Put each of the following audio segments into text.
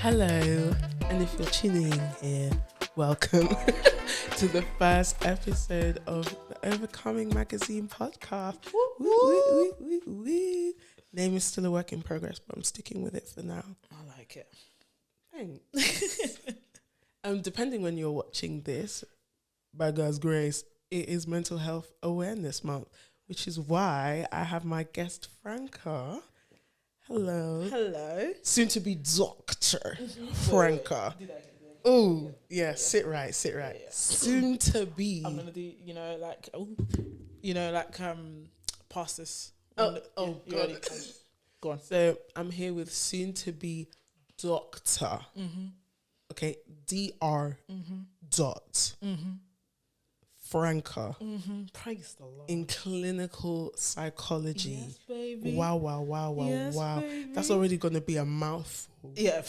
Hello, and if you're tuning in here, welcome to the first episode of the Overcoming Magazine podcast. Woo, woo, woo, woo, woo. Name is still a work in progress, but I'm sticking with it for now. I like it. Thanks. Depending when you're watching this, by God's grace, it is Mental Health Awareness Month, which is why I have my guest Franca. Hello. Hello. Soon to be Dr. Franca. Oh, yeah, sit right. Yeah. Soon to be. I'm gonna do, pass this. Oh, You God. ready? Go on. So I'm here with soon to be Doctor. Okay, Dr. Dot Franca Praise the Lord. in clinical psychology. Yes, baby. Wow. Yes, Wow. baby. That's already going to be a mouthful. Yeah.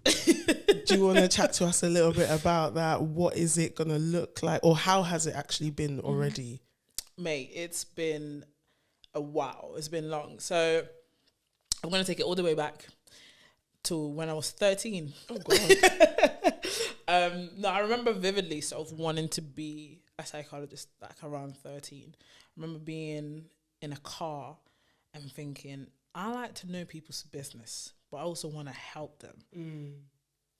Do you want to chat to us a little bit about that? What is it going to look like, or how has it actually been already? Mate, it's been a while. It's been long. So I'm going to take it all the way back to when I was 13. Oh, God. No, I remember vividly sort of wanting to be a psychologist like around 13. I remember being in a car and thinking, I like to know people's business, but I also want to help them.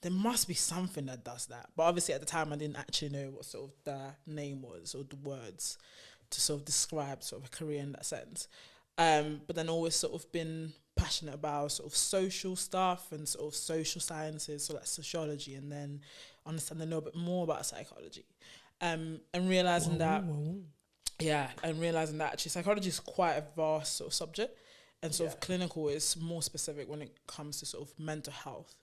There must be something that does that. But obviously at the time I didn't actually know what sort of the name was or the words to sort of describe sort of a career in that sense. But then always sort of been passionate about sort of social stuff and sort of social sciences, so like sociology, and then understanding a little bit more about psychology. And realizing that actually psychology is quite a vast sort of subject, and sort of clinical is more specific when it comes to sort of mental health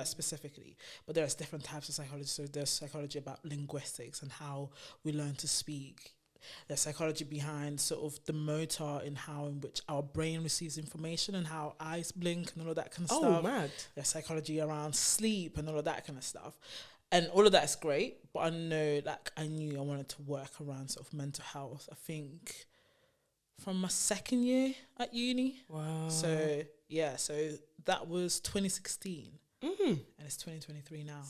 specifically. But there's different types of psychology. So there's psychology about linguistics and how we learn to speak. There's psychology behind sort of the motor in how in which our brain receives information and how eyes blink and all of that kind of stuff. Oh, mad. There's psychology around sleep and all of that kind of stuff. And all of that is great, but I know, like, I knew I wanted to work around sort of mental health, I think, from my second year at uni. Wow. So that was 2016. And it's 2023 now.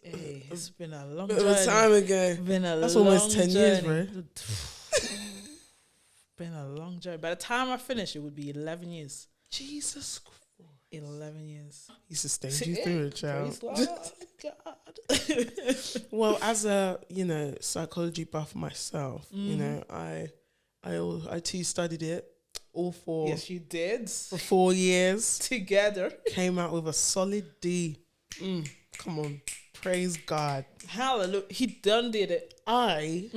Hey, it's been a long Bit journey. of a time ago. That's almost 10 years, bro. Been a long journey. By the time I finish, it would be 11 years. Jesus Christ. 11 years. He sustained you through it, child. God. Well, as a, psychology buff myself, I too studied it all for Yes, you did. for 4 years. Together. Came out with a solid D. Come on. Praise God. Hallelujah. He done did it. I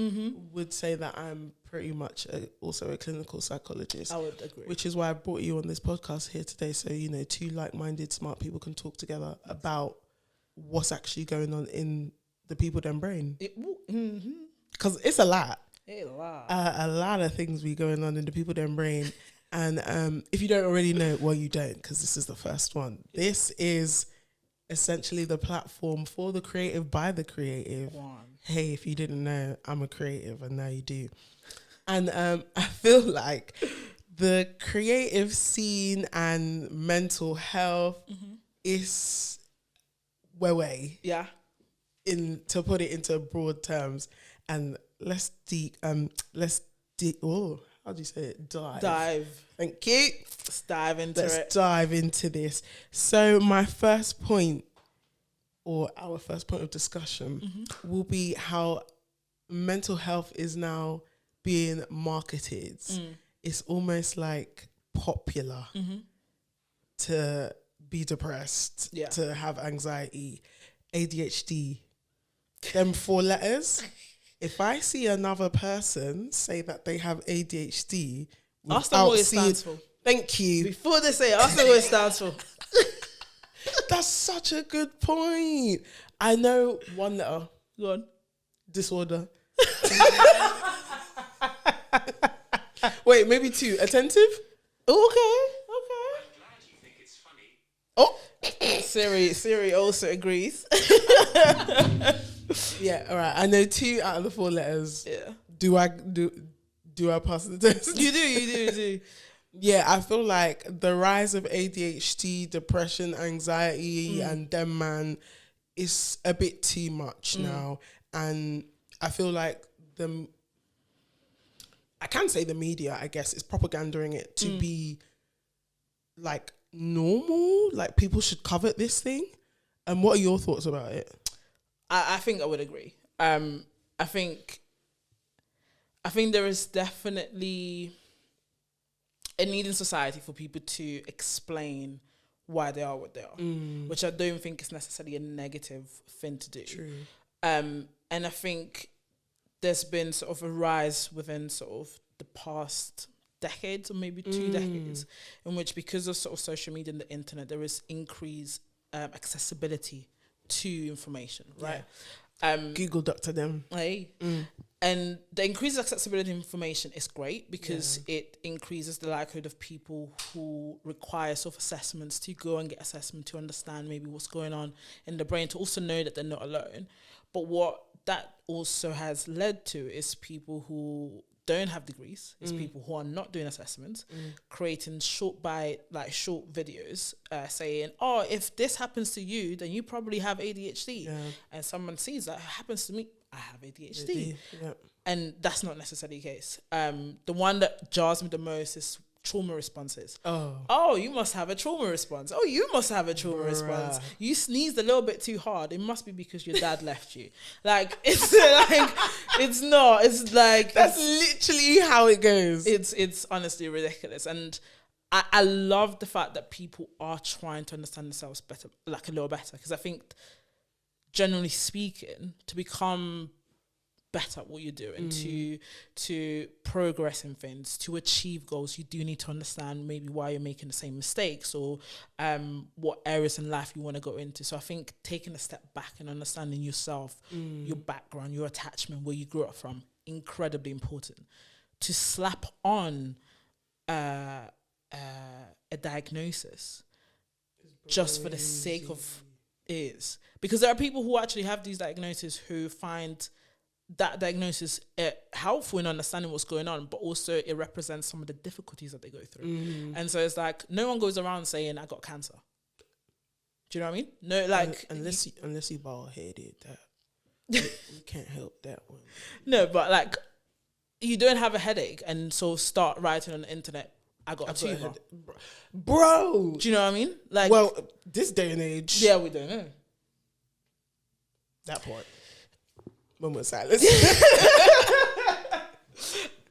would say that I'm pretty much also a clinical psychologist. I would agree. Which is why I brought you on this podcast here today. So, two like-minded, smart people can talk together about what's actually going on in the people them brain. Because it's a lot. A lot of things be going on in the people them brain. And if you don't already know, well, you don't, because this is the first one. This is essentially the platform for the creative by the creative. Hey, if you didn't know, I'm a creative, and now you do. And I feel like the creative scene and mental health is way. Yeah. To put it into broad terms, and let's how do you say it? Dive. Thank you. Let's dive into Let's dive into this. So my first point, or our first point of discussion, will be how mental health is now being marketed. It's almost like popular to be depressed, to have anxiety, ADHD. Them 4 letters. If I see another person say that they have ADHD, ask them what it stands for. Thank you. Before they say it, ask them what it stands for. That's such a good point. I know 1 letter. Go on. Disorder. Wait, maybe 2. Attentive? Okay. I'm glad you think it's funny. Oh. Siri also agrees. Yeah, all right. I know 2 out of the 4 letters. Yeah. Do I pass the test? You do. Yeah, I feel like the rise of ADHD, depression, anxiety, and them man is a bit too much now. And I feel like I can say the media, I guess, is propagandering it to be like normal. Like people should covet this thing. And what are your thoughts about it? I think I would agree. I think there is definitely a need in society for people to explain why they are what they are, which I don't think is necessarily a negative thing to do. True. And I think there's been sort of a rise within sort of the past decades or maybe 2 decades in which, because of sort of social media and the internet, there is increased accessibility to information, right? Google Dr. Them. Hey. And the increased accessibility of information is great because it increases the likelihood of people who require self-assessments to go and get assessment to understand maybe what's going on in the brain, to also know that they're not alone. But what that also has led to is people who don't have degrees, is people who are not doing assessments, creating short videos saying, oh, if this happens to you, then you probably have ADHD. Yeah. And someone sees that, it happens to me, I have ADHD. Yeah. And that's not necessarily the case. The one that jars me the most is trauma responses. Oh, you must have a trauma response. Oh, you must have a trauma response. You sneezed a little bit too hard. It must be because your dad left you. Like, it's like, it's not. It's like, that's literally how it goes. It's honestly ridiculous. And I love the fact that people are trying to understand themselves better, like a little better. Because I think, generally speaking, to become better at what you're doing, to progress in things, to achieve goals, you do need to understand maybe why you're making the same mistakes, or what areas in life you want to go into. So I think taking a step back and understanding yourself, your background, your attachment, where you grew up from, incredibly important. To slap on a diagnosis just for the sake of is, because there are people who actually have these diagnoses who find that diagnosis helpful in understanding what's going on, but also it represents some of the difficulties that they go through. And so it's like, no one goes around saying I got cancer. Do you know what I mean? No, like unless you bald-headed, you can't help that one. No, but like, you don't have a headache and so start writing on the internet, I got a tumor. Bro. Do you know what I mean? Like, well, this day and age. Yeah, we don't know. That part. Moment of silence.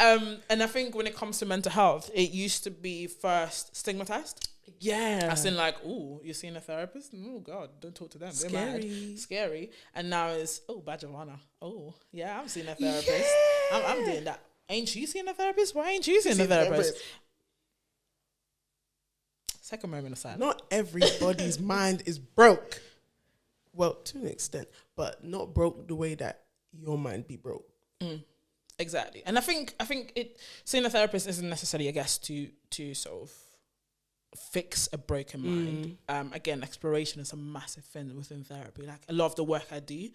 And I think when it comes to mental health, it used to be first stigmatized. Yeah. As in like, oh, you're seeing a therapist? Oh God, don't talk to them. Scary. They're mad. Scary. And now it's, oh, badge of honor. Oh, yeah, I'm seeing a therapist. Yeah. I'm doing that. Ain't you seeing a therapist? Why ain't you seeing a therapist? Second moment of silence. Not everybody's mind is broke. Well, to an extent, but not broke the way that your mind be broke. Exactly. And I think seeing a therapist isn't necessarily, I guess, to sort of fix a broken mind. Again, exploration is a massive thing within therapy. Like, a lot of the work I do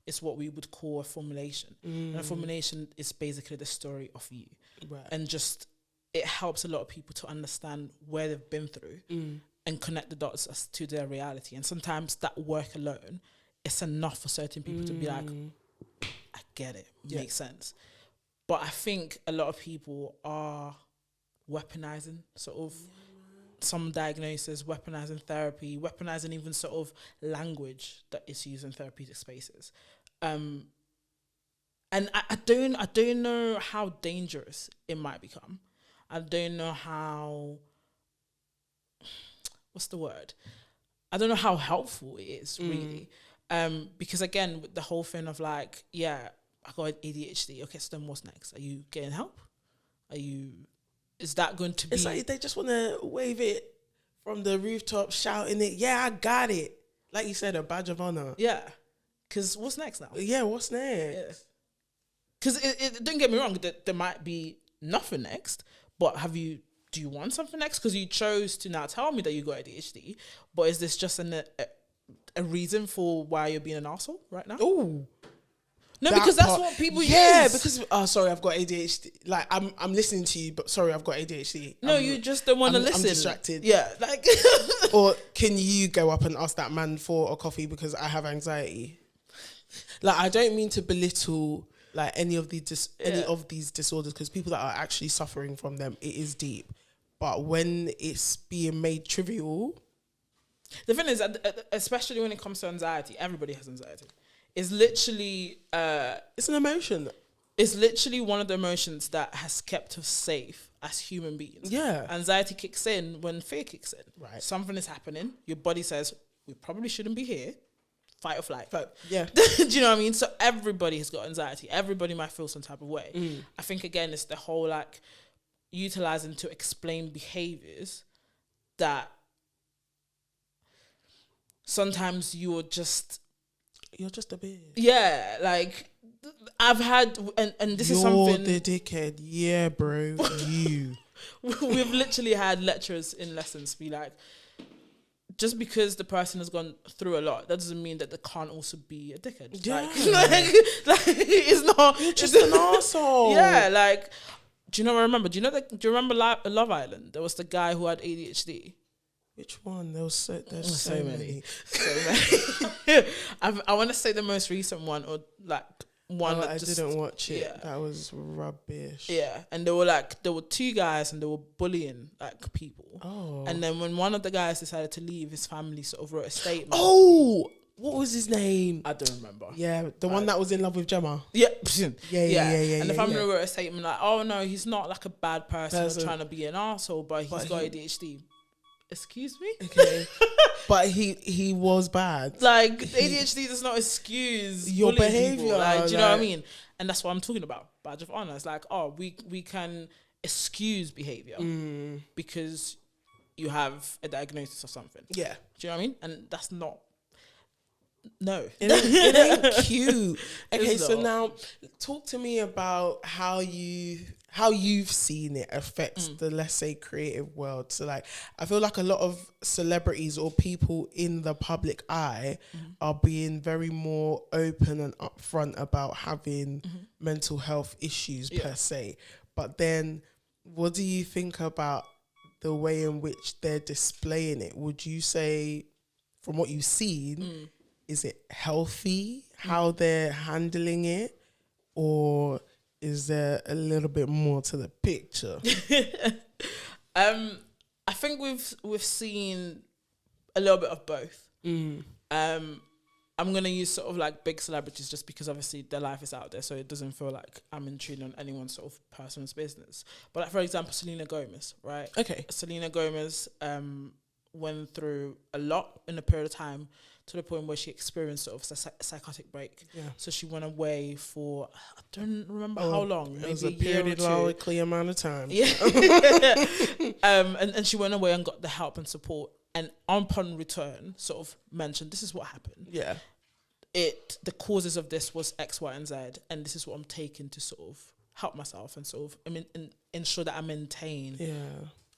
is what we would call a formulation. And a formulation is basically the story of you. Right. And just, it helps a lot of people to understand where they've been through and connect the dots as to their reality. And sometimes that work alone is enough for certain people to be like, I get it, makes sense. But I think a lot of people are weaponizing sort of some diagnoses, weaponizing therapy, weaponizing even sort of language that is used in therapeutic spaces. And I don't know how dangerous it might become. I don't know how, what's the word? I don't know how helpful it is, really. Because again, with the whole thing of like, yeah, I got ADHD. Okay, so then what's next? Are you getting help? Is that going to be... It's like they just want to wave it from the rooftop, shouting it, yeah, I got it. Like you said, a badge of honor. Yeah. Because what's next now? Yeah, what's next? Because don't get me wrong, there might be nothing next, but do you want something next? Because you chose to now tell me that you got ADHD, but is this just a reason for why you're being an arsehole right now? Ooh. No, because that's what people use. Yeah, because sorry, I've got ADHD. Like I'm listening to you, but sorry, I've got ADHD. No, you just don't want to listen. I'm distracted. Yeah, like. Or can you go up and ask that man for a coffee because I have anxiety? Like, I don't mean to belittle like any of these disorders, because people that are actually suffering from them, it is deep. But when it's being made trivial, the thing is, especially when it comes to anxiety, everybody has anxiety. It's literally it's an emotion. It's literally one of the emotions that has kept us safe as human beings. Yeah. Anxiety kicks in when fear kicks in. Right. Something is happening. Your body says, we probably shouldn't be here. Fight or flight. Yeah. Do you know what I mean? So everybody has got anxiety. Everybody might feel some type of way. I think, again, it's the whole, like, utilizing to explain behaviors that sometimes you're just a bitch. Yeah, like, I've had, and this is something... You're the dickhead. Yeah, bro. You. We've literally had lecturers in lessons be like, just because the person has gone through a lot, that doesn't mean that they can't also be a dickhead. Yeah. Like it's not... You're just an arsehole. Yeah, like... Do you remember Love Island? There was the guy who had ADHD. Which one? There's so many. So many. I want to say the most recent one, or like one that I didn't watch it. Yeah. That was rubbish. Yeah, and there were two guys and they were bullying like people. Oh. And then when one of the guys decided to leave, his family sort of wrote a statement. Oh, what was his name? I don't remember. Yeah, the one that was in love with Gemma. Yeah. Yeah. And the family wrote a statement like, oh no, he's not like a bad person or trying to be an arsehole, but he's got ADHD. Excuse me? Okay. But he was bad. Like, ADHD does not excuse your behavior. Like, do you know what I mean? And that's what I'm talking about. Badge of honor. It's like, oh, we can excuse behavior because you have a diagnosis or something. Yeah. Do you know what I mean? And that's not... No. It ain't cute. Okay, It's so not. now talk to me about how you've seen it affect the, let's say, creative world. So like, I feel like a lot of celebrities or people in the public eye are being very more open and upfront about having mental health issues per se. But then what do you think about the way in which they're displaying it? Would you say, from what you've seen, is it healthy how they're handling it, or is there a little bit more to the picture? I think we've seen a little bit of both. I'm gonna use sort of like big celebrities just because obviously their life is out there, so it doesn't feel like I'm intruding on anyone's sort of personal business. But like, for example, Selena Gomez, right? Okay. Selena Gomez went through a lot in a period of time, to the point where she experienced sort of a psychotic break. Yeah. So she went away for, I don't remember how long. It was a periodically amount of time. Yeah. And she went away and got the help and support. And upon return, sort of mentioned, this is what happened. Yeah. The causes of this was X, Y, and Z. And this is what I'm taking to sort of help myself and sort of ensure that I maintain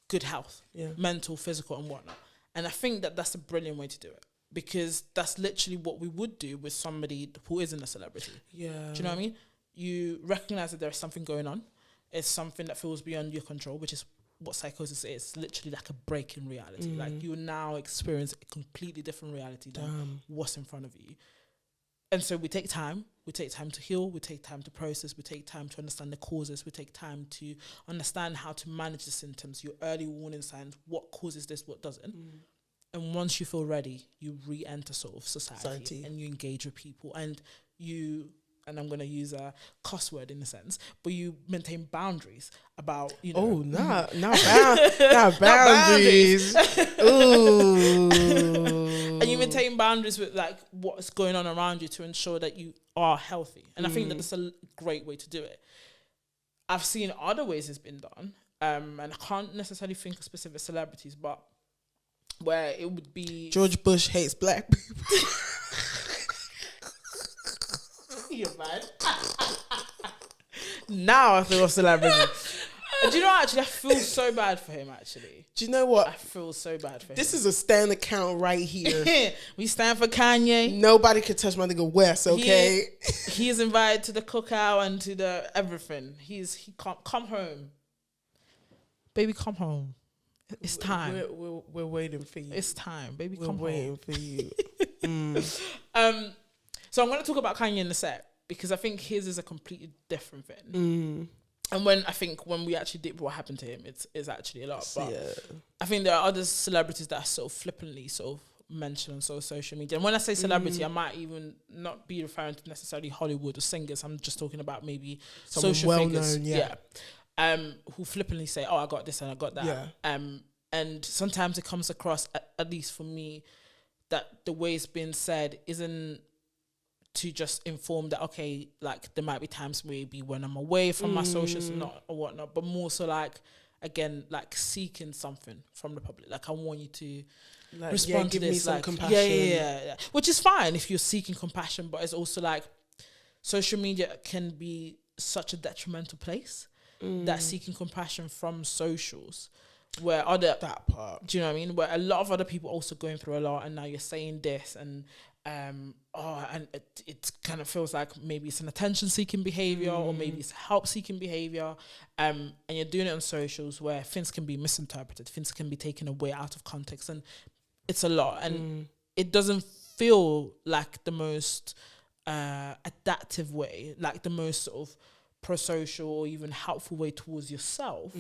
good health, mental, physical, and whatnot. And I think that that's a brilliant way to do it, because that's literally what we would do with somebody who isn't a celebrity. Yeah. Do you know what I mean? You recognize that there's something going on. It's something that feels beyond your control, which is what psychosis is. It's literally like a break in reality. Like, you now experience a completely different reality than what's in front of you. And so we take time. We take time to heal. We take time to process. We take time to understand the causes. We take time to understand how to manage the symptoms, your early warning signs, what causes this, what doesn't. And once you feel ready, you re-enter sort of society and you engage with people, and I'm going to use a cuss word in a sense, but you maintain boundaries about, you know. Oh, not boundaries. Ooh. And you maintain boundaries with like what's going on around you to ensure that you are healthy. And I think that that's a great way to do it. I've seen other ways it's been done, and I can't necessarily think of specific celebrities, but where it would be... George Bush hates black people. You're mad. Now I feel a celebrity. Do you know, actually, I feel so bad for him, actually. Do you know what? I feel so bad for him. This is a stand account right here. We stand for Kanye. Nobody can touch my nigga West, okay? He is invited to the cookout and to the everything. He can't come home. Baby, come home. It's time. We're waiting for you. It's time. Baby, we're come waiting home. for you. So I'm going to talk about Kanye in a sec, because I think his is a completely different thing. And when we actually did what happened to him, it's actually a lot. But I think there are other celebrities that are sort of flippantly sort of mentioned on social media. And when I say celebrity, I might even not be referring to necessarily Hollywood or singers. I'm just talking about maybe someone social figures. Yeah. Who flippantly say, "Oh, I got this and I got that." Yeah. And sometimes it comes across, at least for me, that the way it's been said isn't to just inform that, okay, like there might be times maybe when I'm away from my socials and not or whatnot, but more so like, again, like seeking something from the public. Like, I want you to respond to give this. Me some like, compassion. Yeah. Which is fine if you're seeking compassion, but it's also like social media can be such a detrimental place that seeking compassion from socials, where that part, do you know what I mean? Where a lot of other people also going through a lot, and now you're saying this, and it kind of feels like maybe it's an attention-seeking behavior, or maybe it's help-seeking behavior, and you're doing it on socials where things can be misinterpreted, things can be taken away out of context, and it's a lot, and it doesn't feel like the most adaptive way, like the most sort of pro-social or even helpful way towards yourself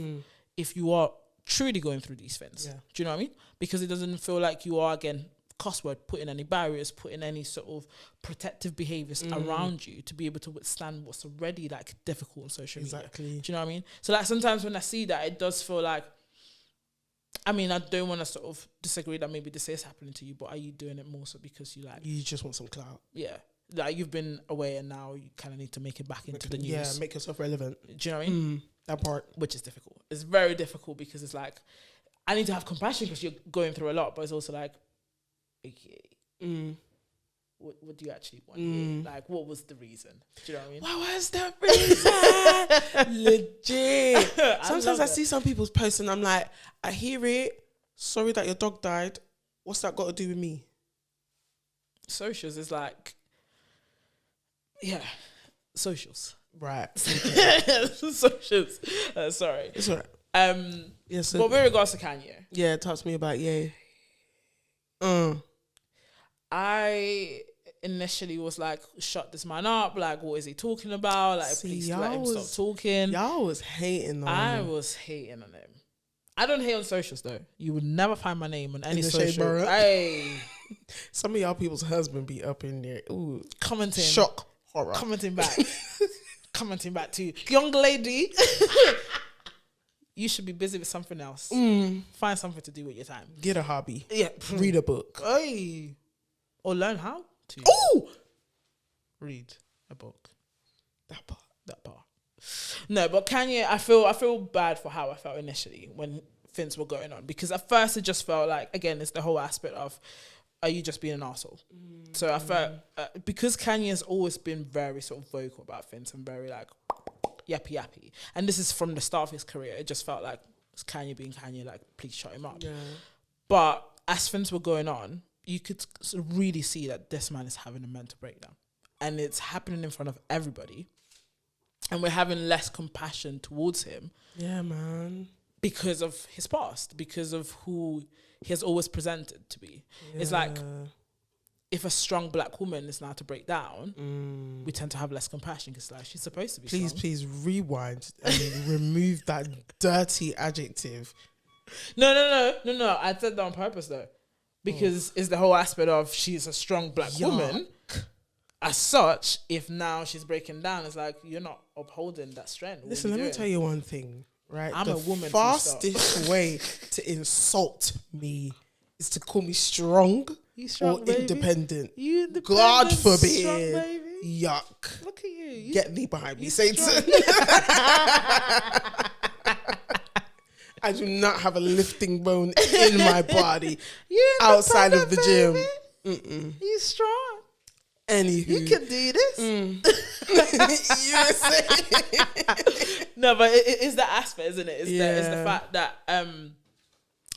if you are truly going through these things. Yeah. Do you know what I mean? Because it doesn't feel like you are, again, cussword, putting any barriers, putting any sort of protective behaviors around you to be able to withstand what's already like difficult on social media. Exactly. Do you know what I mean? So like sometimes when I see that, it does feel like, I mean, I don't want to sort of disagree that maybe this is happening to you, but are you doing it more so because you just want some clout? Yeah. Like you've been away and now you kind of need to make it back into the news. Yeah, make yourself relevant. Do you know what I mean? That part. Which is difficult. It's very difficult because it's like, I need to have compassion because you're going through a lot, but it's also like, okay, what do you actually want here? Like, what was the reason? Do you know what I mean? What was the reason? Legit. Sometimes I see some people's posts and I'm like, I hear it. Sorry that your dog died. What's that got to do with me? Socials is like, yeah, socials. Right. Socials. Sorry. It's all right. Yes. But with regards to Kanye, yeah, talk to me about I initially was like, shut this man up. Like, what is he talking about? Like, please let him stop talking. Y'all was hating on him. I him. was hating on him. I don't hate on socials though. You would never find my name on any social. Hey, some of y'all people's husband be up in there. Ooh, commenting, shock, horror, commenting back, commenting back to young lady. You should be busy with something else. Find something to do with your time. Get a hobby. Yeah, read a book. Hey, or learn how to. Ooh, read a book. That part. No, but Kanye, I feel bad for how I felt initially when things were going on, because at first it just felt like, again, it's the whole aspect of, are you just being an arsehole? So I felt, because Kanye has always been very sort of vocal about things and very like yappy, and this is from the start of his career, it just felt like it's Kanye being Kanye, like, please shut him up. Yeah. But as things were going on, you could really see that this man is having a mental breakdown, and it's happening in front of everybody. And we're having less compassion towards him. Yeah, man. Because of his past, because of who he has always presented to be. Yeah. It's like, if a strong black woman is now to break down, we tend to have less compassion because like, she's supposed to be strong. Please rewind and remove that dirty adjective. No. I said that on purpose though. Because it's the whole aspect of she's a strong black woman. As such, if now she's breaking down, it's like, you're not upholding that strength. Listen, let me tell you one thing, right? I'm a woman. The fastest way to insult me is to call me strong, or independent. You independent, God forbid. Strong, baby. Yuck. Look at you. Get thee behind me, Satan. I do not have a lifting bone in my body outside of the gym. He's strong. Anywho. You can do this. You were saying. No, but it's the aspect, isn't it? It's the Yeah. fact that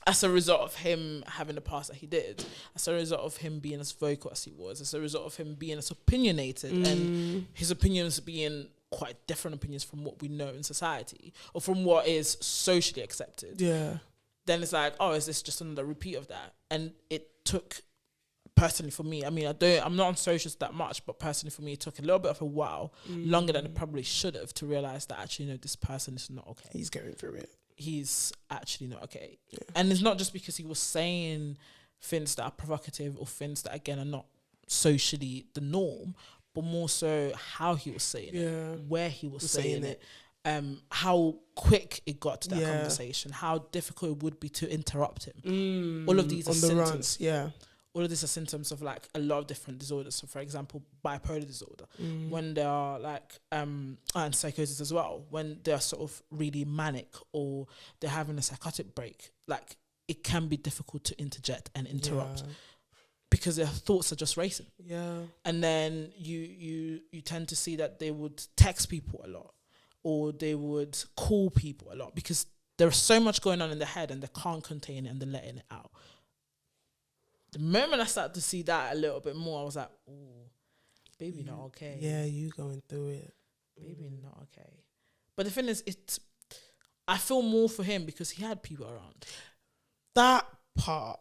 as a result of him having the past that he did, as a result of him being as vocal as he was, as a result of him being as opinionated and his opinions being quite different opinions from what we know in society or from what is socially accepted. Yeah. Then it's like, oh, is this just another repeat of that? And it took, personally for me, I mean, I'm not on socials that much, but personally for me, it took a little bit of a while, longer than it probably should have, to realize that actually, this person is not okay. He's going through it. He's actually not okay. Yeah. And it's not just because he was saying things that are provocative or things that, again, are not socially the norm, but more so how he was saying it, where he was saying it, how quick it got to that conversation, how difficult it would be to interrupt him. All of these are symptoms. All of these are symptoms of like a lot of different disorders. So, for example, bipolar disorder, when they are like, and psychosis as well, when they're sort of really manic or they're having a psychotic break, like it can be difficult to interject and interrupt because their thoughts are just racing. Yeah. And then you tend to see that they would text people a lot or they would call people a lot because there's so much going on in their head and they can't contain it and they're letting it out. The moment I started to see that a little bit more, I was like, "Ooh, baby, not okay." Yeah, you going through it. Baby, not okay. But the thing is, I feel more for him because he had people around. That part.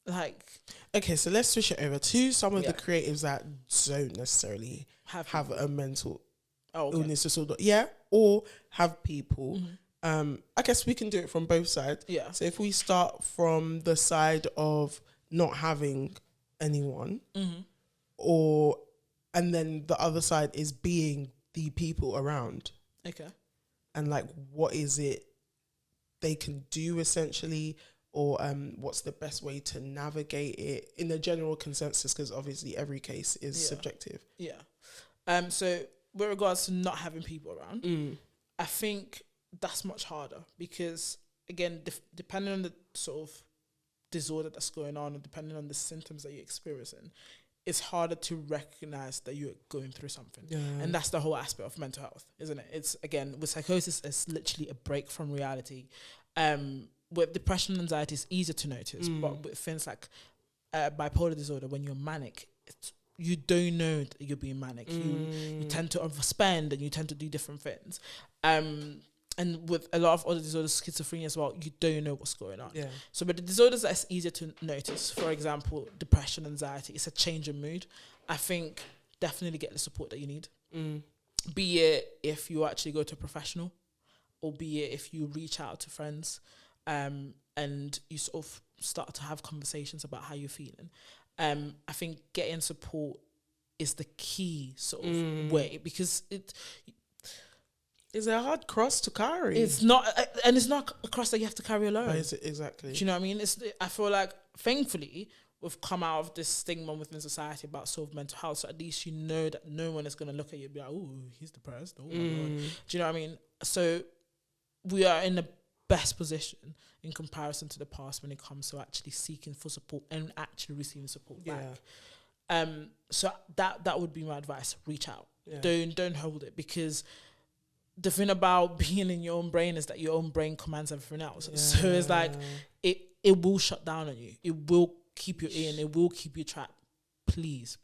Like, okay, so let's switch it over to some of the creatives that don't necessarily have a mental illness disorder. Yeah, or have people. I guess we can do it from both sides. Yeah. So if we start from the side of not having anyone, and then the other side is being the people around. Okay. And like, what is it they can do essentially, or what's the best way to navigate it in a general consensus? Because obviously every case is subjective. Yeah. So with regards to not having people around, I think that's much harder because, again, depending on the sort of disorder that's going on and depending on the symptoms that you're experiencing, it's harder to recognize that you're going through something. Yeah. And that's the whole aspect of mental health, isn't it? It's, again, with psychosis, it's literally a break from reality. With depression and anxiety, it's easier to notice, but with things like bipolar disorder, when you're manic, you don't know that you're being manic. You tend to overspend and you tend to do different things. And with a lot of other disorders, schizophrenia as well, you don't know what's going on. Yeah. So, but the disorders that's easier to notice, for example, depression, anxiety, it's a change in mood. I think definitely get the support that you need. Be it if you actually go to a professional, or be it if you reach out to friends, and you sort of start to have conversations about how you're feeling. I think getting support is the key sort of way, because it's a hard cross to carry. It's not, and it's not a cross that you have to carry alone. Exactly. Do you know what I mean? I feel like, thankfully, we've come out of this stigma within society about sort of mental health, so at least you know that no one is going to look at you and be like, "Oh, he's depressed." Oh my God. Do you know what I mean? So we are in the best position in comparison to the past when it comes to actually seeking for support and actually receiving support back. So that would be my advice. Reach out. Yeah. Don't hold it, because the thing about being in your own brain is that your own brain commands everything else. Yeah. So it's like it will shut down on you. It will keep you in. It will keep you trapped. Please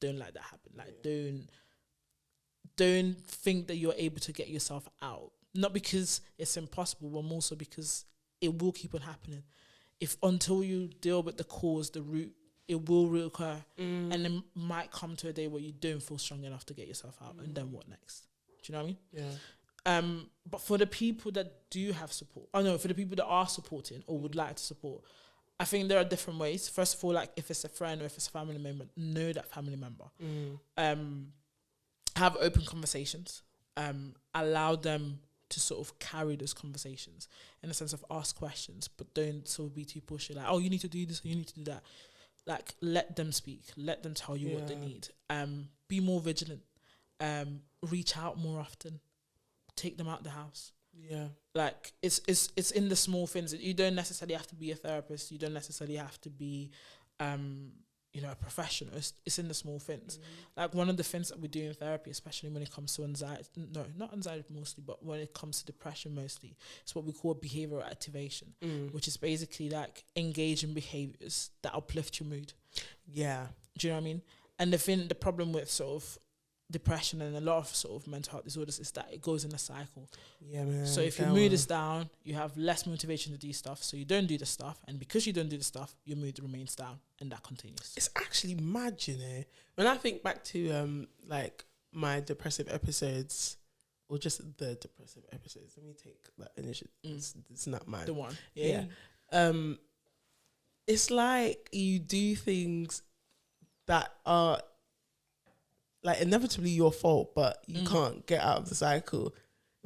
don't let that happen. Like don't think that you're able to get yourself out. Not because it's impossible, but more so because it will keep on happening. If until you deal with the cause, the root, it will reoccur, and it might come to a day where you don't feel strong enough to get yourself out, and then what next? Do you know what I mean? Yeah. But for the people that do have support, for the people that are supporting or would like to support, I think there are different ways. First of all, like if it's a friend or if it's a family member, know that family member. Have open conversations. Allow them to sort of carry those conversations in the sense of ask questions, but don't sort of be too pushy. Like, oh, you need to do this or you need to do that. Like, let them speak. Let them tell you what they need. Be more vigilant. Reach out more often. Take them out the house. Yeah. Like, it's in the small things. You don't necessarily have to be a therapist. You don't necessarily have to be, you know, a professional. It's in the small things. Like one of the things that we do in therapy, especially when it comes to anxiety, no, not anxiety mostly, but when it comes to depression mostly, it's what we call behavioral activation, which is basically like engaging behaviors that uplift your mood. Yeah. Do you know what I mean? And the problem with sort of depression and a lot of sort of mental health disorders is that it goes in a cycle. Yeah, man. So if your mood is down, you have less motivation to do stuff, so you don't do the stuff, and because you don't do the stuff, your mood remains down, and that continues. It's actually mad, you know. When I think back to like my depressive episodes, or just the depressive episodes, let me take that initiative. It's not mine. The one, Yeah. It's like you do things that are like inevitably your fault, but you can't get out of the cycle.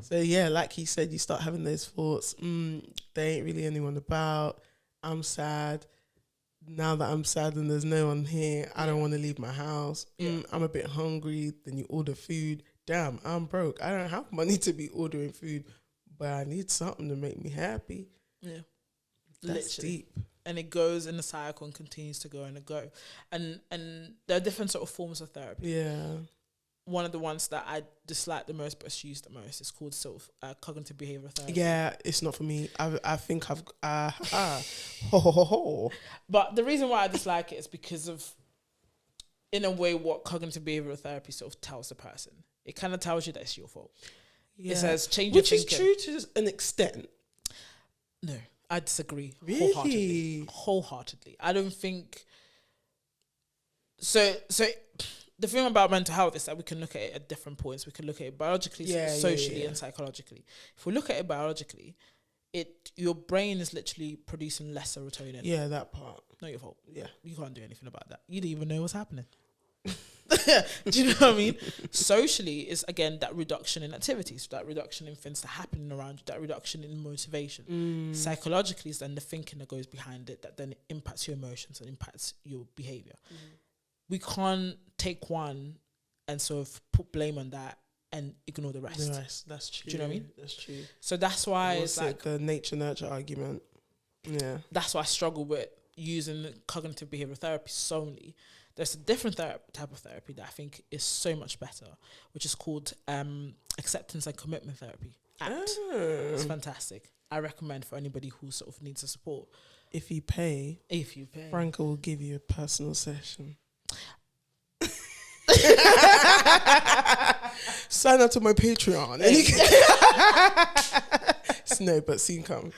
So yeah, like he said, you start having those thoughts. There ain't really anyone about. I'm sad. Now that I'm sad and there's no one here, I don't want to leave my house. I'm a bit hungry. Then you order food. Damn, I'm broke. I don't have money to be ordering food, but I need something to make me happy. Yeah, That's literally. deep. And it goes in a cycle and continues to go and go. And there are different sort of forms of therapy. Yeah. One of the ones that I dislike the most but use the most is called sort of cognitive behavioral therapy. Yeah, it's not for me. I think I've ho, ho, ho, ho. But the reason why I dislike it is because of, in a way, what cognitive behavioral therapy sort of tells the person. It kind of tells you that it's your fault. Yeah. It says change Which your is thinking. true to an extent. No, I disagree Really? wholeheartedly. I don't think so. The thing about mental health is that we can look at it at different points. We can look at it biologically, socially, and psychologically. If we look at it biologically, your brain is literally producing less serotonin. Yeah, that part. Not your fault. Yeah. You can't do anything about that. You don't even know what's happening. Do you know what I mean? Socially is, again, that reduction in activities, that reduction in things that are happening around you, that reduction in motivation. Psychologically is then the thinking that goes behind it that then impacts your emotions and impacts your behavior. We can't take one and sort of put blame on that and ignore the rest. That's true. Do you know what I mean? That's true. So that's why What's it's like the nature-nurture argument? Yeah. that's why I struggle with using cognitive behavioral therapy solely. There's a different type of therapy that I think is so much better, which is called acceptance and commitment therapy. ACT. It's fantastic. I recommend for anybody who sort of needs the support. If you pay, Franca will give you a personal session. Sign up to my Patreon. No, but soon come.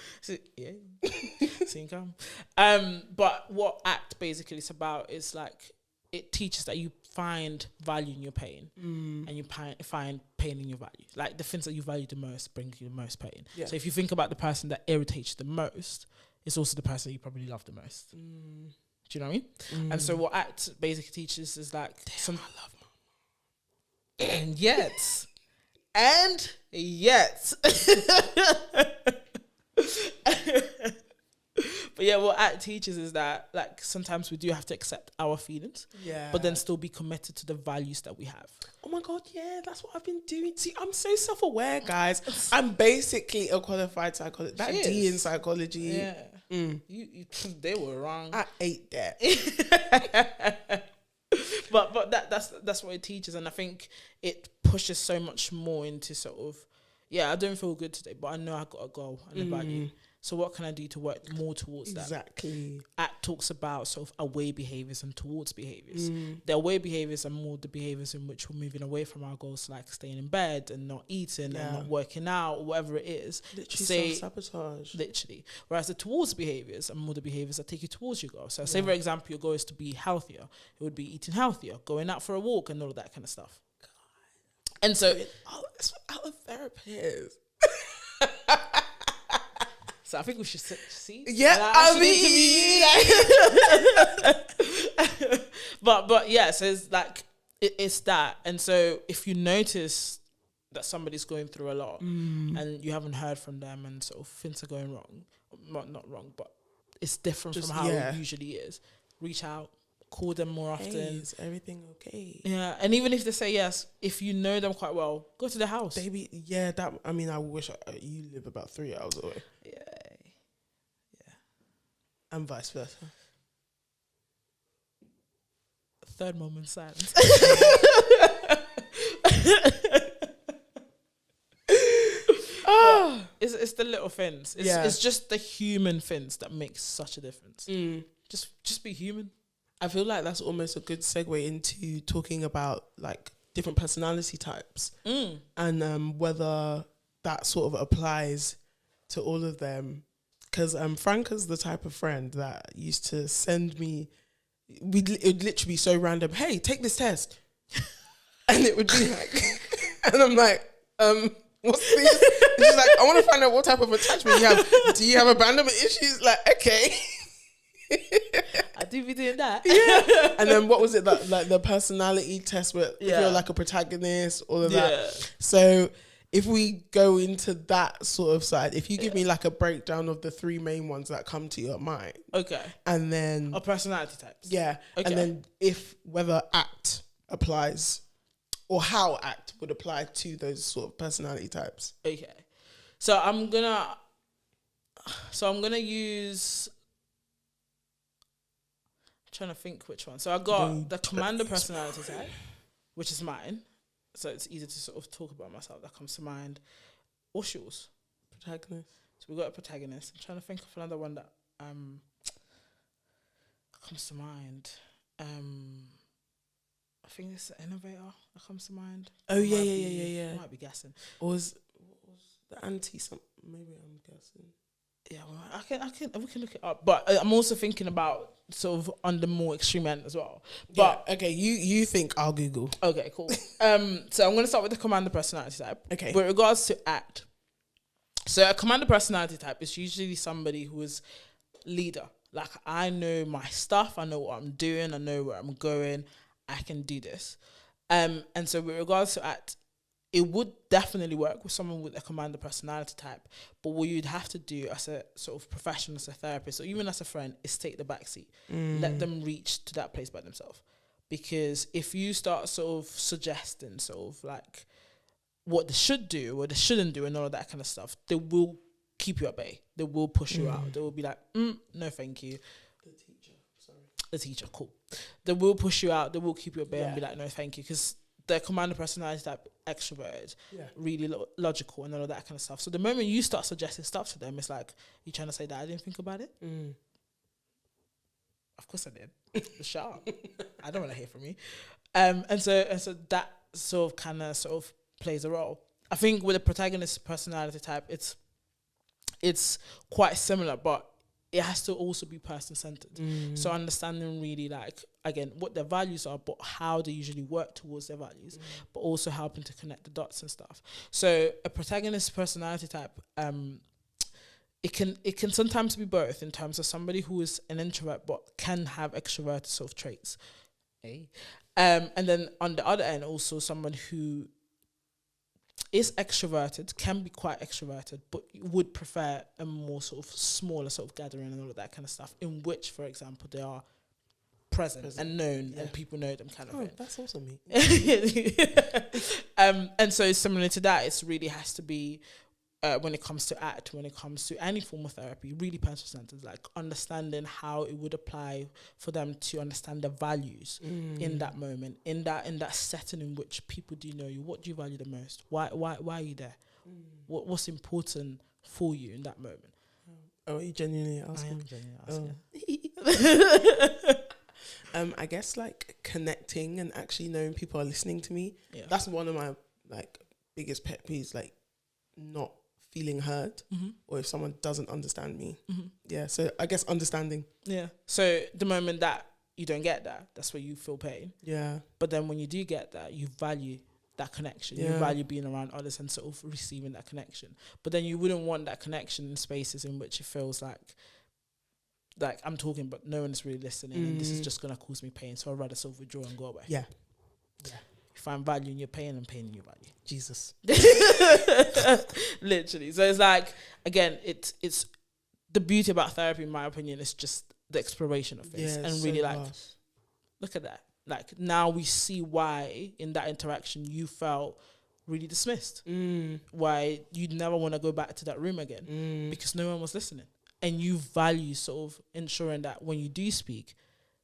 Soon come. But what ACT basically is about is like, it teaches that you find value in your pain and you find pain in your value. Like the things that you value the most bring you the most pain. Yeah. So if you think about the person that irritates you the most, it's also the person you probably love the most. Do you know what I mean? And so what ACT basically teaches is like, I love mama. And yet. But yeah, what ACT teaches is that like sometimes we do have to accept our feelings, but then still be committed to the values that we have. Oh my God, yeah, that's what I've been doing. See, I'm so self-aware, guys. I'm basically a qualified psychologist. That D in psychology. Yeah. You they were wrong. I ate that. But that's what it teaches, and I think it pushes so much more into sort of, I don't feel good today, but I know I got a goal and a value. So what can I do to work more towards that? Exactly. ACT talks about sort of away behaviors and towards behaviors. The away behaviors are more the behaviors in which we're moving away from our goals, like staying in bed and not eating and not working out, or whatever it is. Literally self-sabotage. Literally. Whereas the towards behaviors are more the behaviors that take you towards your goal. So say, for example, your goal is to be healthier. It would be eating healthier, going out for a walk and all of that kind of stuff. God. And so... that's what our therapist. So I think we should see. Yeah, but yeah, so it's like it's that, and so if you notice that somebody's going through a lot and you haven't heard from them, and sort of things are going wrong, not wrong, but it's different from how it usually is. Reach out, call them more often. Is everything okay? Yeah, and even if they say yes, if you know them quite well, go to their house. Baby, yeah, that. I mean, I wish you live about 3 hours away. Yeah. And vice versa. third moment silence. It's the little things. It's just the human things that makes such a difference. Just be human. I feel like that's almost a good segue into talking about like different personality types and whether that sort of applies to all of them. Because Franca's the type of friend that used to send me, it would literally be so random, hey, take this test. And it would be like, and I'm like, what's this? And she's like, I want to find out what type of attachment you have. Do you have abandonment issues? Like, okay. I do be doing that. Yeah. And then what was it that like the personality test where if you're like a protagonist, all of that. So if we go into that sort of side, if you give me like a breakdown of the three main ones that come to your mind. Okay. And then personality types. Yeah. Okay. And then whether ACT applies or how ACT would apply to those sort of personality types. Okay. So I'm gonna use, I'm trying to think which one. So I got the commander personality type, which is mine. So it's easy to sort of talk about myself. That comes to mind. What's yours? Protagonist. So we got a protagonist. I'm trying to think of another one that comes to mind. I think it's the innovator that comes to mind. Oh yeah. I might be guessing. Or was the anti something? Maybe I'm guessing. Yeah, well, we can look it up. But I'm also thinking about sort of on the more extreme end as well. But okay, you think I'll Google. Okay, cool. So I'm going to start with the commander personality type. Okay. With regards to ACT, so a commander personality type is usually somebody who is leader. Like, I know my stuff, I know what I'm doing, I know where I'm going, I can do this. And so with regards to ACT, it would definitely work with someone with a commander personality type. But what you'd have to do as a sort of professional, as a therapist, or even as a friend, is take the backseat. Let them reach to that place by themselves. Because if you start sort of suggesting sort of like what they should do, what they shouldn't do, and all of that kind of stuff, they will keep you at bay. They will push you out. They will be like, no, thank you. The teacher, cool. They will push you out. They will keep you at bay and be like, no, thank you. Because the commander personality type, extroverted, really logical and all of that kind of stuff. So the moment you start suggesting stuff to them, it's like, you trying to say that I didn't think about it? Of course I did. Shut up. I don't want to hear from you. And so that sort of plays a role. I think with the protagonist personality type, it's quite similar, but it has to also be person-centered. So understanding really, like, again, what their values are, but how they usually work towards their values, but also helping to connect the dots and stuff. So a protagonist personality type, it can sometimes be both, in terms of somebody who is an introvert but can have extroverted sort of traits. And then on the other end, also someone who is extroverted, can be quite extroverted, but would prefer a more sort of smaller sort of gathering and all of that kind of stuff, in which, for example, they are present and known and people know them kind of thing. That's also me. And so similar to that, it really has to be, when it comes to ACT, when it comes to any form of therapy, really person-centered, like understanding how it would apply for them to understand their values in that moment, in that setting in which people do know you. What do you value the most? Why are you there? What's important for you in that moment? Oh, are you genuinely asking? I am genuinely asking. I guess like connecting and actually knowing people are listening to me. Yeah. That's one of my like biggest pet peeves, like not feeling heard, or if someone doesn't understand me. Yeah, so I guess understanding. Yeah. So the moment that you don't get that, that's where you feel pain. Yeah. But then when you do get that, you value that connection. You value being around others and sort of receiving that connection. But then you wouldn't want that connection in spaces in which it feels like I'm talking, but no one's really listening, and this is just going to cause me pain. So I'd rather sort of withdraw and go away. Yeah. You find value in your pain and pain in your value. Jesus. Literally. So it's like, again, it's the beauty about therapy, in my opinion, is just the exploration of this. Yeah, and really so like, look at that. Like, now we see why in that interaction you felt really dismissed. Why you'd never want to go back to that room again, because no one was listening. And you value sort of ensuring that when you do speak,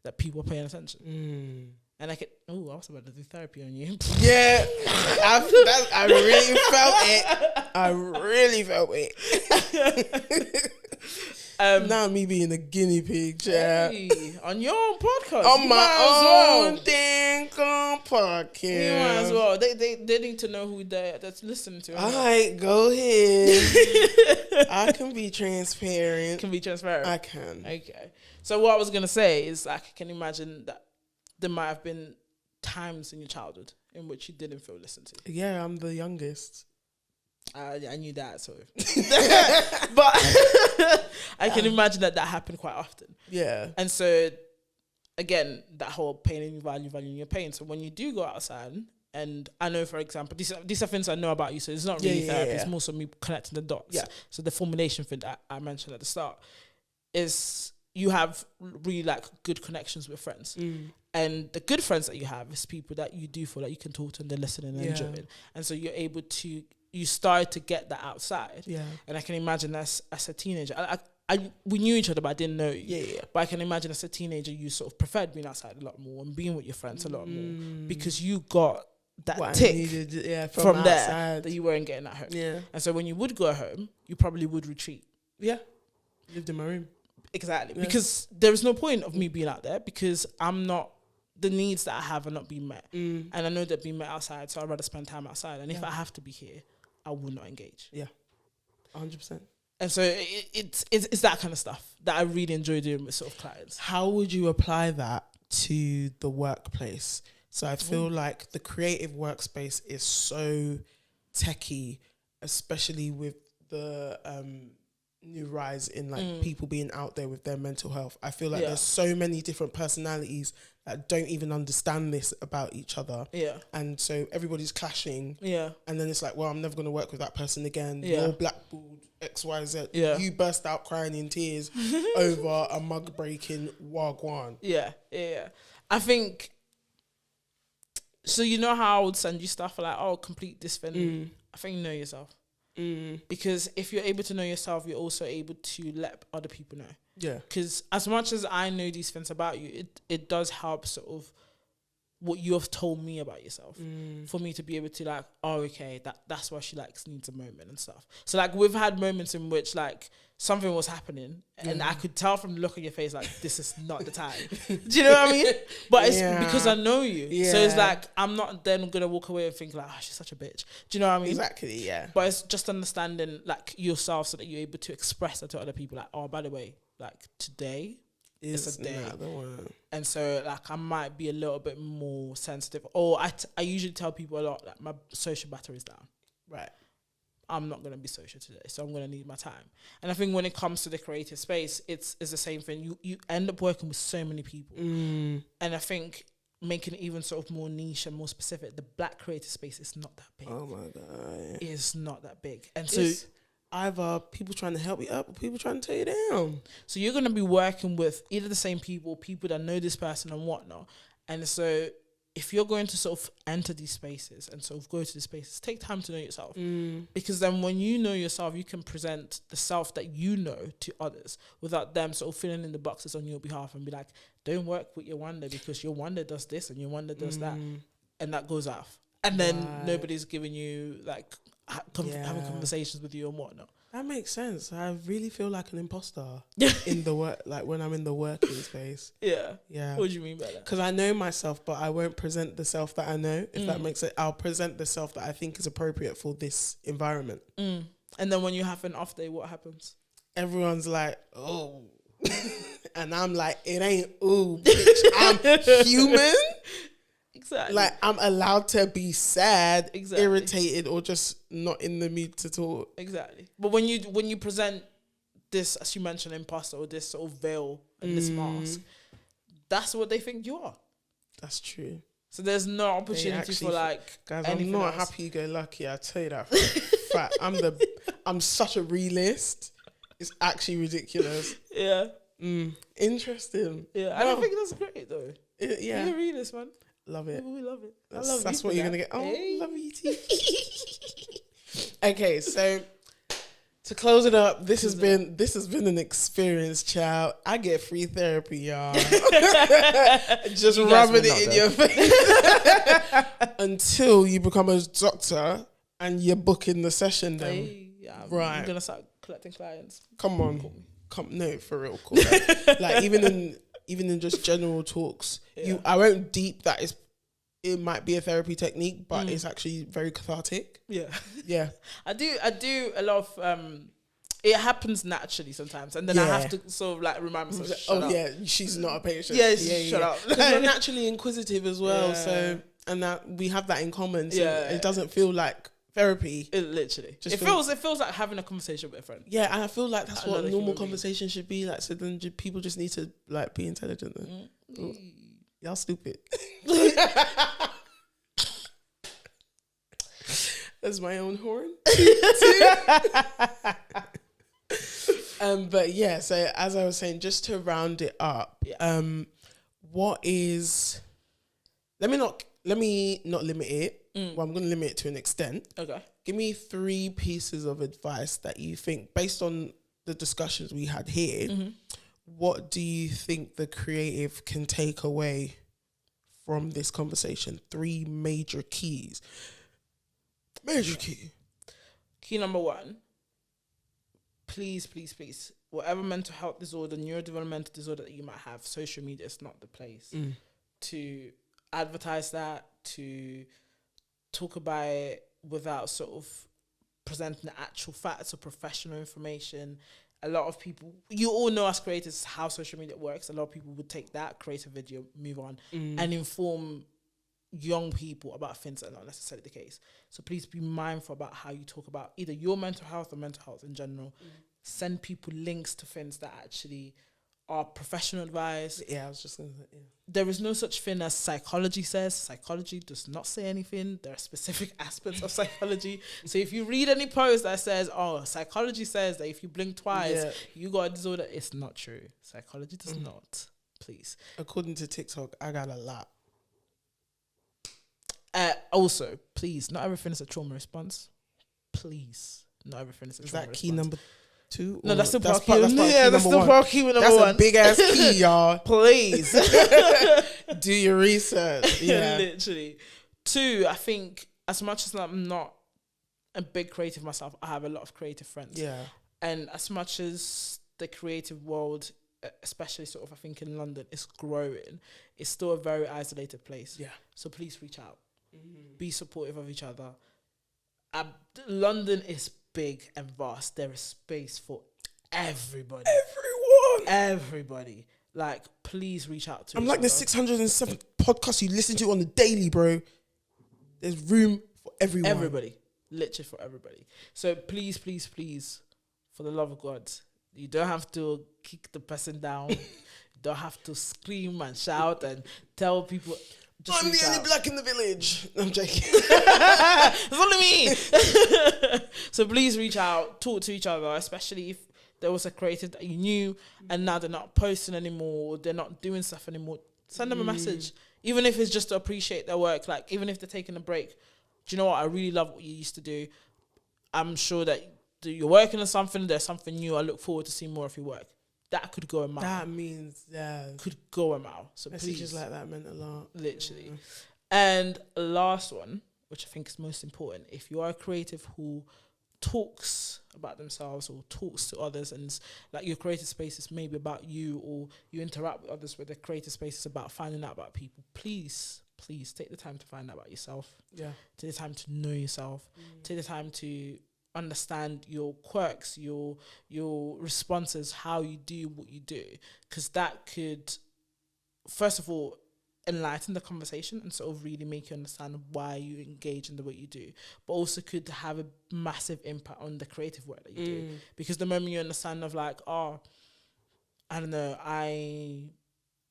that people are paying attention. And I could, I was about to do therapy on you. Yeah, I really felt it. I really felt it. Now me being a guinea pig, chat. Hey, on your own podcast. On you my own dang podcast. You might as well. They need to know who that's listening to. All right, go ahead. I can be transparent. Can be transparent. I can. Okay. So what I was gonna say is, like, I can imagine that there might have been times in your childhood in which you didn't feel listened to. Yeah, I'm the youngest. I knew that, so but I can imagine that happened quite often. Yeah. And so again, that whole pain and valuing your pain. So when you do go outside, and I know, for example, these are things I know about you, so it's not really therapy, it's more so me connecting the dots. Yeah. So the formulation thing that I mentioned at the start is you have really like good connections with friends. And the good friends that you have is people that you do feel like you can talk to and they're listening and enjoying. And so you're able to, you start to get that outside. Yeah. And I can imagine as a teenager, we knew each other, but I didn't know you. Yeah. But I can imagine as a teenager, you sort of preferred being outside a lot more and being with your friends a lot more because you got that tick from there that you weren't getting at home. Yeah. And so when you would go home, you probably would retreat. Yeah. Lived in my room. Exactly. Yeah. Because there is no point of me being out there because the needs that I have are not being met. And I know they're being met outside, so I'd rather spend time outside. And if I have to be here, I will not engage. Yeah. 100%. And so it's that kind of stuff that I really enjoy doing with sort of clients. How would you apply that to the workplace? So I feel like the creative workspace is so techie, especially with the new rise in like people being out there with their mental health. I feel like there's so many different personalities that don't even understand this about each other. Yeah. And so everybody's clashing. Yeah. And then it's like, well, I'm never going to work with that person again. Yeah. You're blackballed, XYZ. Yeah. You burst out crying in tears over a mug breaking wagwan. Yeah. Yeah. I think, so you know how I would send you stuff like, oh, complete this thing. I think you know yourself. Because if you're able to know yourself, you're also able to let other people know. Yeah. Because as much as I know these things about you, it does help sort of what you have told me about yourself for me to be able to like, oh, okay, that's why she needs a moment and stuff. So like we've had moments in which like something was happening and I could tell from the look on your face like this is not the time. Do you know what I mean? But it's because I know you. Yeah. So it's like I'm not then gonna walk away and think like, oh, she's such a bitch. Do you know what I mean? Exactly, yeah. But it's just understanding like yourself so that you're able to express that to other people like, oh, by the way, like today it's a day. And so like I might be a little bit more sensitive. Or I usually tell people a lot that my social battery is down. Right. I'm not going to be social today, so I'm going to need my time. And I think when it comes to the creative space, it's the same thing. You end up working with so many people. And I think making it even sort of more niche and more specific, the black creative space is not that big. Oh my God. It's not that big. And so it's either people trying to help you up or people trying to tear you down. So you're going to be working with either the same people that know this person and whatnot. And so if you're going to sort of enter these spaces and sort of go to these spaces, take time to know yourself. Because then when you know yourself, you can present the self that you know to others without them sort of filling in the boxes on your behalf and be like, don't work with Yewande because Yewande does this and Yewande does that. And that goes off. And then nobody's giving you like having conversations with you and whatnot. That makes sense. I really feel like an imposter in the work, like when I'm in the working space. Yeah. Yeah. What do you mean by that? Because I know myself, but I won't present the self that I know, if that makes it. I'll present the self that I think is appropriate for this environment. And then when you have an off day, what happens? Everyone's like, oh. And I'm like, it ain't ooh, bitch. I'm human. Exactly. Like I'm allowed to be sad, irritated, or just not in the mood to talk. Exactly. But when you present this, as you mentioned, imposter or this sort of veil and this mask, that's what they think you are. That's true. So there's no opportunity for like guys. I'm not happy-go-lucky. I tell you that. Fact, I'm such a realist. It's actually ridiculous. Yeah. Interesting. Yeah. I don't think that's great though. You're a realist, man. Love it. We love it. That's what you're going to get. Oh, love you too. Okay, so To close it up, this has been an experience, child. I get free therapy, y'all. Just rubbing it in your face until you become a doctor and you're booking the session. Then, I'm gonna start collecting clients. Come on, no, for real, cool. Like even in just general talks, I won't deep that it might be a therapy technique, but it's actually very cathartic. Yeah. I do a lot of it happens naturally sometimes, and then I have to sort of like remind myself. Shut up. She's not a patient. Shut up. Because you're naturally inquisitive as well, so and that we have that in common. So it doesn't feel like therapy. It literally it feels like having a conversation with a friend. Yeah, and I feel like that's what normal conversation should be like. So then people just need to like be intelligent. Then. Y'all stupid. That's my own horn. But yeah, so as I was saying, just to round it up, what is? Let me not limit it. Well, I'm going to limit it to an extent. Okay. Give me 3 pieces of advice that you think, based on the discussions we had here, what do you think the creative can take away from this conversation? 3 major keys. Key number 1. Please, whatever mental health disorder, neurodevelopmental disorder that you might have, social media is not the place to advertise that, to talk about it without sort of presenting the actual facts or professional information. A lot of people, you all know as creators how social media works. A lot of people would take that, create a video, move on, and inform young people about things that are not necessarily the case. So please be mindful about how you talk about either your mental health or mental health in general. Send people links to things that actually are professional advice. Yeah, I was just going to say, There is no such thing as psychology says. Psychology does not say anything. There are specific aspects of psychology. So if you read any post that says, psychology says that if you blink twice, you got a disorder, it's not true. Psychology does not. Please. According to TikTok, I got a lot. Also, please, not everything is a trauma response. Please, not everything is a trauma response. Is that key number 2? No, that's still part key. That's still part key number 1. That's a big ass key, y'all. Please. Do your research. Yeah. Literally. 2, I think, as much as I'm not a big creative myself, I have a lot of creative friends. Yeah. And as much as the creative world, especially sort of, I think in London, is growing, it's still a very isolated place. Yeah. So please reach out. Be supportive of each other. London is big and vast. There is space for everybody. Everybody. Like, please reach out to I'm like the 607th podcast you listen to on the daily, bro. There's room for everyone. Everybody. Literally for everybody. So please, for the love of God, you don't have to kick the person down. You don't have to scream and shout and tell people... I'm the only black in the village. I'm joking. It's only me. So please reach out, talk to each other, especially if there was a creative that you knew and now they're not posting anymore, or they're not doing stuff anymore. Send them a message, even if it's just to appreciate their work. Like, even if they're taking a break. Do you know what? I really love what you used to do. I'm sure that you're working on something. There's something new. I look forward to seeing more of your work. That could go a mile. That means, could go a mile. So messages please, like that meant a lot. Literally. And last one, which I think is most important, if you are a creative who talks about themselves or talks to others, and like your creative space is maybe about you, or you interact with others where the creative space is about finding out about people, please take the time to find out about yourself. Yeah. Take the time to know yourself. Take the time to understand your quirks, your responses, how you do what you do, because that could, first of all, enlighten the conversation and sort of really make you understand why you engage in the way you do, but also could have a massive impact on the creative work that you do, because the moment you understand of like, I don't know, I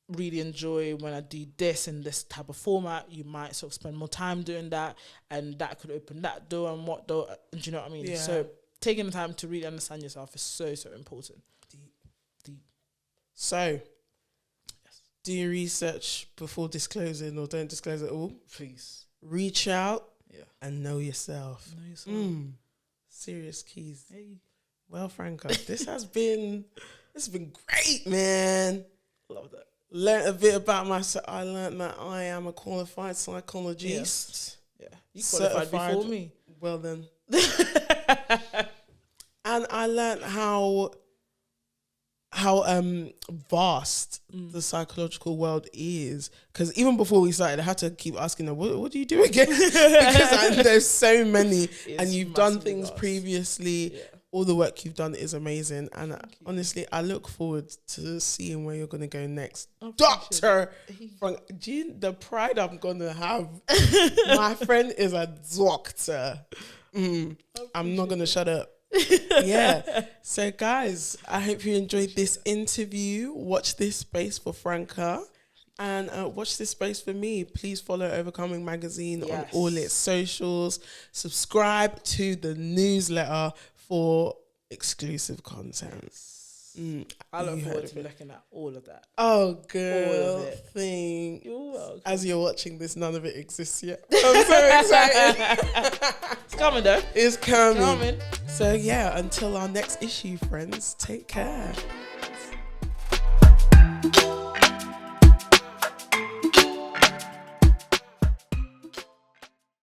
really enjoy when I do this in this type of format, you might sort of spend more time doing that, and that could open that door and what door, do you know what I mean? So taking the time to really understand yourself is so important. Deep. So do your research before disclosing, or don't disclose at all. Please reach out and know yourself. Serious keys. Hey. Well, Franca, this has been great, man. Love that. Learned a bit about myself. I learned that I am a qualified psychologist. Yeah. You qualified before me. Well then. And I learned how vast the psychological world is. Because even before we started, I had to keep asking them, what do you do again? Because there's so many. And you've done things previously. Yeah. All the work you've done is amazing. And honestly, I look forward to seeing where you're going to go next. Dr. Frank, the pride I'm going to have. My friend is a doctor. I'm not going to shut up. Yeah. So guys, I hope you enjoyed this interview. Watch this space for Franca. And watch this space for me. Please follow Overcoming Magazine on all its socials. Subscribe to the newsletter for exclusive content. I look forward to looking at all of that. Oh, girl. You're welcome. As you're watching this, none of it exists yet. I'm so excited. It's coming though. It's coming. So yeah, until our next issue, friends, take care.